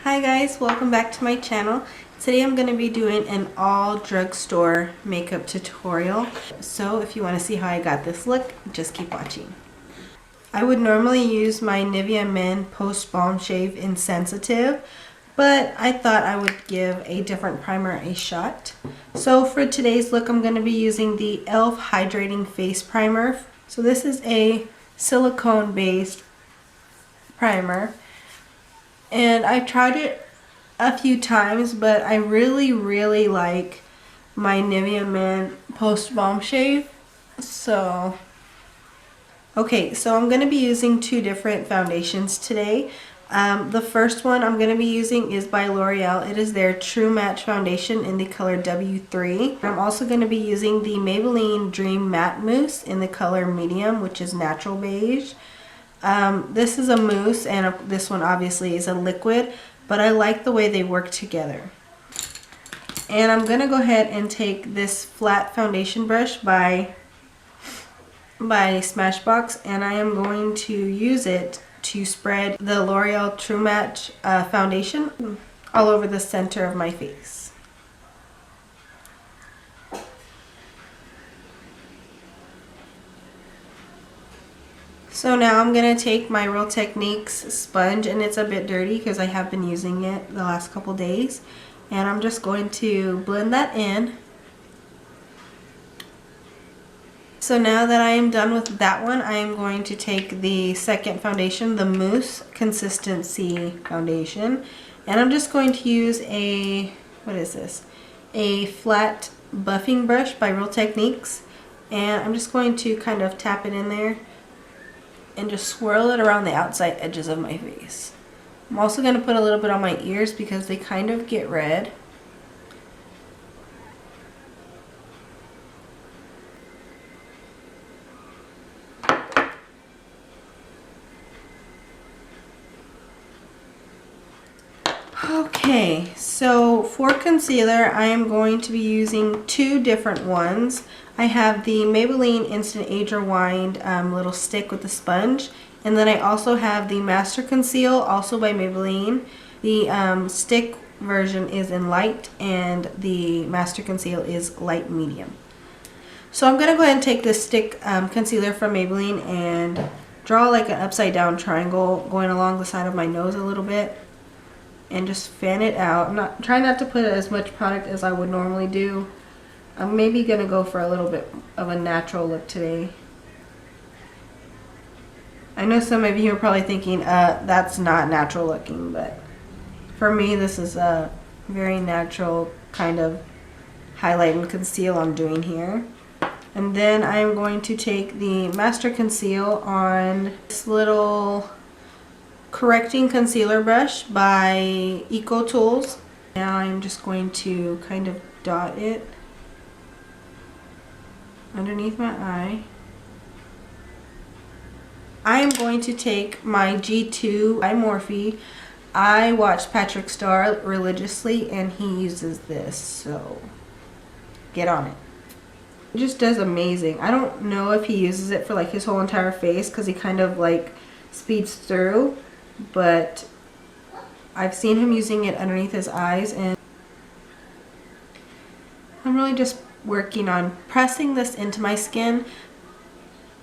Hi guys, welcome back to my channel. Today I'm going to be doing an all drugstore makeup tutorial. So if you want to see how I got this look, just keep watching. I would normally use my Nivea Men Post Balm Shave in Sensitive, but I thought I would give a different primer a shot. So for today's look, I'm going to be using the e.l.f. Hydrating Face Primer. So this is a silicone based primer. And I've tried it a few times, but I really like my Nivea Men Post Balm Shave. So, okay, so I'm going to be using two different foundations today. The first one I'm going to be using is by L'Oreal. It is their True Match Foundation in the color W3. I'm also going to be using the Maybelline Dream Matte Mousse in the color Medium, which is Natural Beige. This is a mousse, and this one obviously is a liquid, but I like the way they work together. And I'm going to go ahead and take this flat foundation brush by Smashbox, and I am going to use it to spread the L'Oreal True Match foundation all over the center of my face. So now I'm going to take my Real Techniques sponge, and it's a bit dirty because I have been using it the last couple days. And I'm just going to blend that in. So now that I am done with that one, I am going to take the second foundation, the Mousse Consistency Foundation. And I'm just going to use a, what is this? A flat buffing brush by Real Techniques. And I'm just going to kind of tap it in there and just swirl it around the outside edges of my face. I'm also going to put a little bit on my ears because they kind of get red. Okay, so for concealer, I am going to be using two different ones. I have the Maybelline Instant Age Rewind little stick with the sponge, and then I also have the Master Conceal, also by Maybelline. The stick version is in light, and the Master Conceal is light medium. So I'm going to go ahead and take this stick concealer from Maybelline and draw like an upside down triangle going along the side of my nose a little bit. And just fan it out. Try not to put as much product as I would normally do. I'm maybe gonna go for a little bit of a natural look today. I know some of you are probably thinking, that's not natural looking, but for me this is a very natural kind of highlight and conceal I'm doing here. And then I'm going to take the Master Conceal on this little correcting concealer brush by Eco Tools. Now I'm just going to kind of dot it underneath my eye. I am going to take my G2 Eye Morphe. I watch Patrick Star religiously and he uses this, so get on it. It just does amazing. I don't know if he uses it for like his whole entire face because he kind of like speeds through, but I've seen him using it underneath his eyes, and I'm really just working on pressing this into my skin.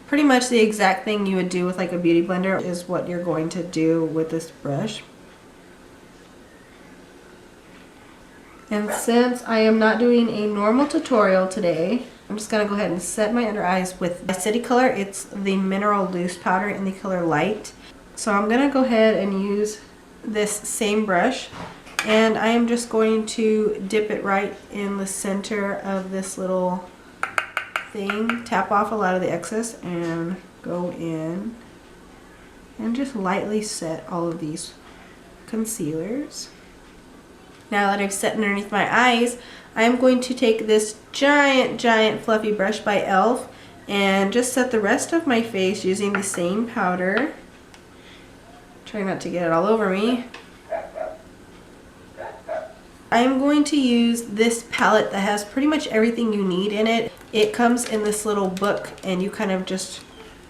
Pretty much the exact thing you would do with like a beauty blender is what you're going to do with this brush. And since I am not doing a normal tutorial today, I'm just going to go ahead and set my under eyes with my City Color. It's the Mineral Loose Powder in the color Light. So I'm going to go ahead and use this same brush, and I am just going to dip it right in the center of this little thing, tap off a lot of the excess, and go in and just lightly set all of these concealers. Now that I've set underneath my eyes, I am going to take this giant fluffy brush by e.l.f. and just set the rest of my face using the same powder. Try not to get it all over me. I am going to use this palette that has pretty much everything you need in it. It comes in this little book, and you kind of just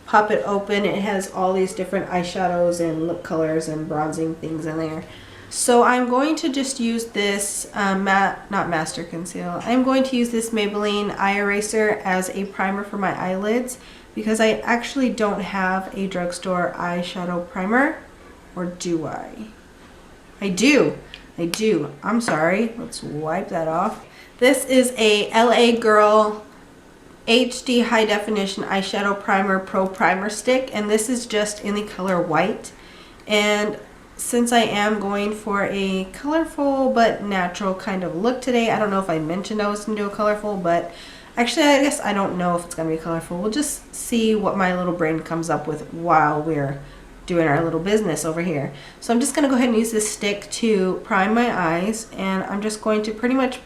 pop it open. It has all these different eyeshadows and lip colors and bronzing things in there. So I'm going to just use this, not Master Conceal, I'm going to use this Maybelline eye eraser as a primer for my eyelids because I actually don't have a drugstore eyeshadow primer. Or do I? I do. I'm sorry. Let's wipe that off. This is a LA Girl HD High Definition Eyeshadow Primer Pro Primer Stick, and this is just in the color white. And since I am going for a colorful but natural kind of look today, I don't know if I mentioned I was going to do a colorful, but actually I guess I don't know if it's going to be colorful. We'll just see what my little brain comes up with while we're doing our little business over here. So I'm just going to go ahead and use this stick to prime my eyes, and I'm just going to pretty much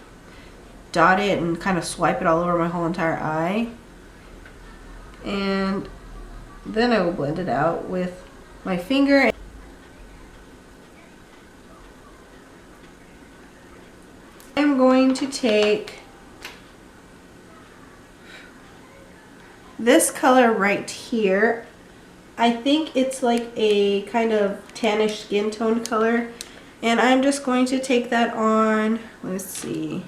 dot it and kind of swipe it all over my whole entire eye. And then I will blend it out with my finger. I'm going to take this color right here. I think it's like a kind of tannish skin tone color, and I'm just going to take that on. Let's see.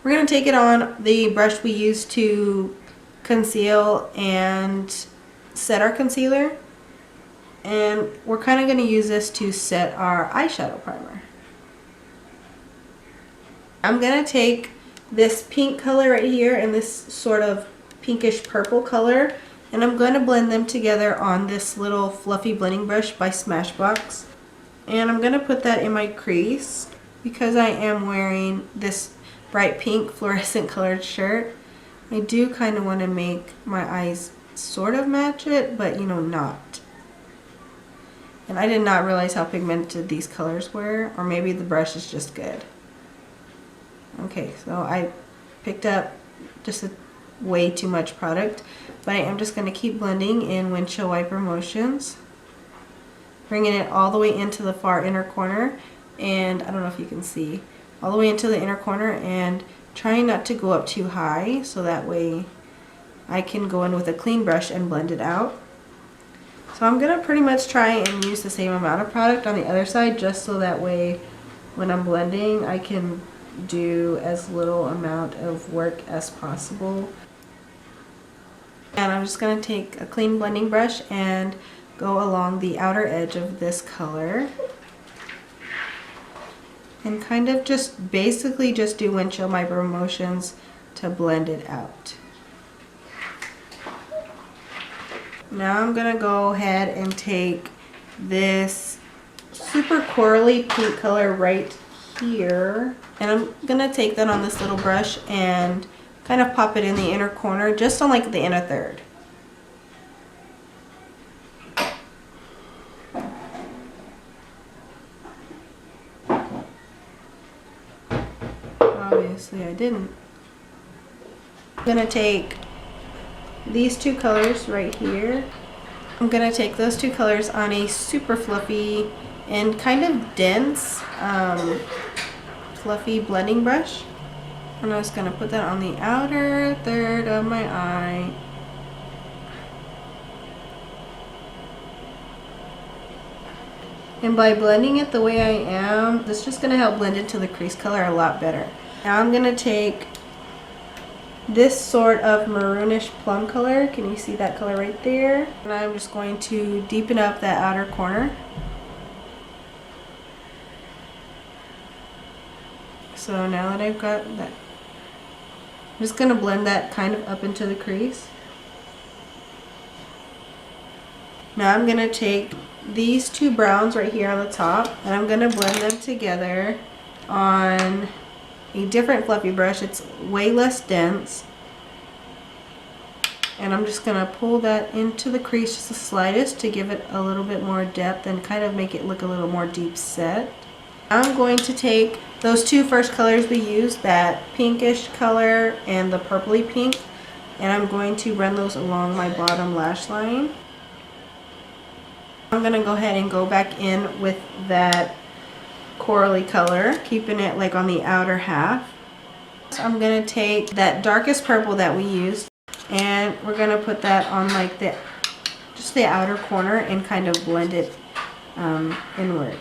We're going to take it on the brush we use to conceal and set our concealer, and we're kind of going to use this to set our eyeshadow primer. I'm going to take this pink color right here and this sort of pinkish purple color, and I'm going to blend them together on this little fluffy blending brush by Smashbox. And I'm going to put that in my crease because I am wearing this bright pink fluorescent colored shirt. I do kind of want to make my eyes sort of match it, but you know, not. And I did not realize how pigmented these colors were, or maybe the brush is just good. Okay, so I picked up just way too much product, but I am just going to keep blending in windshield wiper motions, bringing it all the way into the far inner corner, and I don't know if you can see, all the way into the inner corner, and trying not to go up too high so that way I can go in with a clean brush and blend it out. So I'm going to pretty much try and use the same amount of product on the other side, just so that way when I'm blending I can do as little amount of work as possible. And I'm just going to take a clean blending brush and go along the outer edge of this color and kind of just basically just do windshield wiper motions to blend it out. Now I'm going to go ahead and take this super corally pink color right here, and I'm going to take that on this little brush and kind of pop it in the inner corner, just on like the inner third. Obviously I didn't. I'm going to take these two colors right here. I'm going to take those two colors on a super fluffy and kind of dense fluffy blending brush. And I'm just going to put that on the outer third of my eye. And by blending it the way I am, it's just going to help blend into the crease color a lot better. Now I'm going to take this sort of maroonish plum color. Can you see that color right there? And I'm just going to deepen up that outer corner. So now that I've got that, I'm just going to blend that kind of up into the crease. Now I'm going to take these two browns right here on the top, and I'm going to blend them together on a different fluffy brush. It's way less dense. And I'm just going to pull that into the crease just the slightest to give it a little bit more depth and kind of make it look a little more deep set. I'm going to take those two first colors we used, that pinkish color and the purpley pink, and I'm going to run those along my bottom lash line. I'm going to go ahead and go back in with that corally color, keeping it like on the outer half. So I'm going to take that darkest purple that we used, and we're going to put that on like just the outer corner and kind of blend it inward.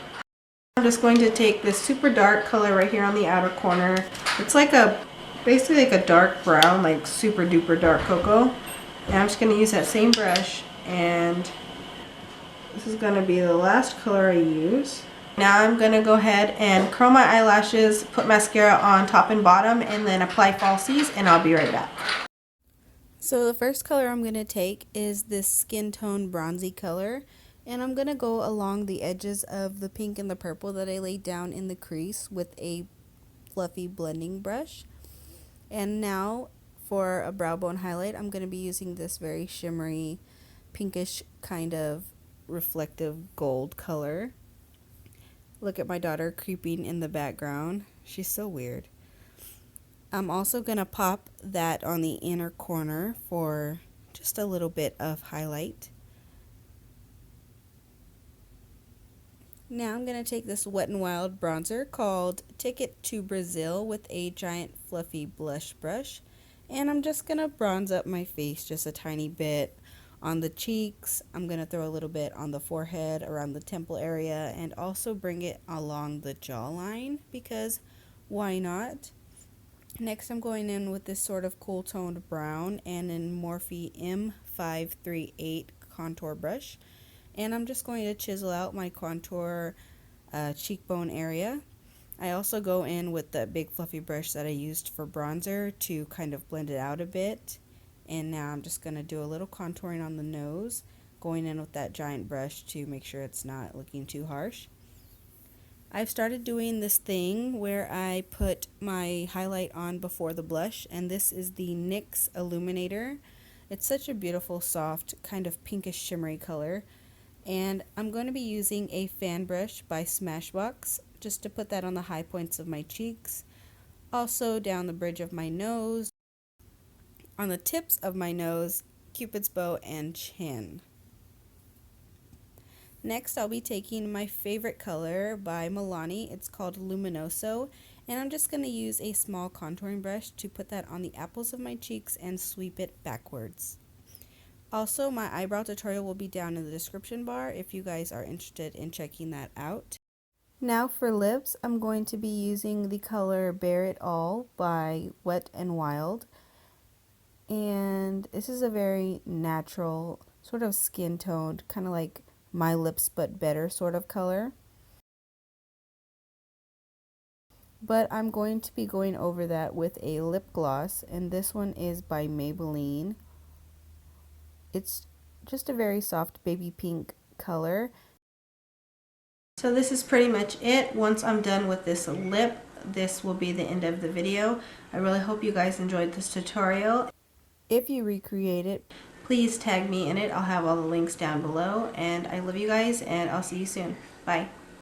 I'm just going to take this super dark color right here on the outer corner. It's like basically like a dark brown, like super duper dark cocoa. And I'm just going to use that same brush, and this is going to be the last color I use. Now I'm going to go ahead and curl my eyelashes, put mascara on top and bottom, and then apply falsies, and I'll be right back. So the first color I'm going to take is this skin tone bronzy color, and I'm going to go along the edges of the pink and the purple that I laid down in the crease with a fluffy blending brush. And now for a brow bone highlight, I'm going to be using this very shimmery pinkish kind of reflective gold color. Look at my daughter creeping in the background. She's so weird. I'm also going to pop that on the inner corner for just a little bit of highlight. Now I'm going to take this Wet n Wild bronzer called Ticket to Brazil with a giant fluffy blush brush. And I'm just going to bronze up my face just a tiny bit on the cheeks. I'm going to throw a little bit on the forehead, around the temple area, and also bring it along the jawline because why not? Next, I'm going in with this sort of cool toned brown and in Morphe M538 contour brush. And I'm just going to chisel out my contour cheekbone area. I also go in with the big fluffy brush that I used for bronzer to kind of blend it out a bit. And now I'm just going to do a little contouring on the nose, going in with that giant brush to make sure it's not looking too harsh. I've started doing this thing where I put my highlight on before the blush, and this is the NYX Illuminator. It's such a beautiful, soft, kind of pinkish shimmery color. And I'm going to be using a fan brush by Smashbox just to put that on the high points of my cheeks, also down the bridge of my nose, on the tips of my nose, Cupid's bow, and chin. Next, I'll be taking my favorite color by Milani. It's called Luminoso, and I'm just going to use a small contouring brush to put that on the apples of my cheeks and sweep it backwards. Also, my eyebrow tutorial will be down in the description bar if you guys are interested in checking that out. Now for lips, I'm going to be using the color Bare It All by Wet n Wild. And this is a very natural, sort of skin toned, kind of like My Lips But Better sort of color. But I'm going to be going over that with a lip gloss, and this one is by Maybelline. It's just a very soft baby pink color. So this is pretty much it. Once I'm done with this lip, this will be the end of the video. I really hope you guys enjoyed this tutorial. If you recreate it, please tag me in it. I'll have all the links down below. And I love you guys, and I'll see you soon. Bye.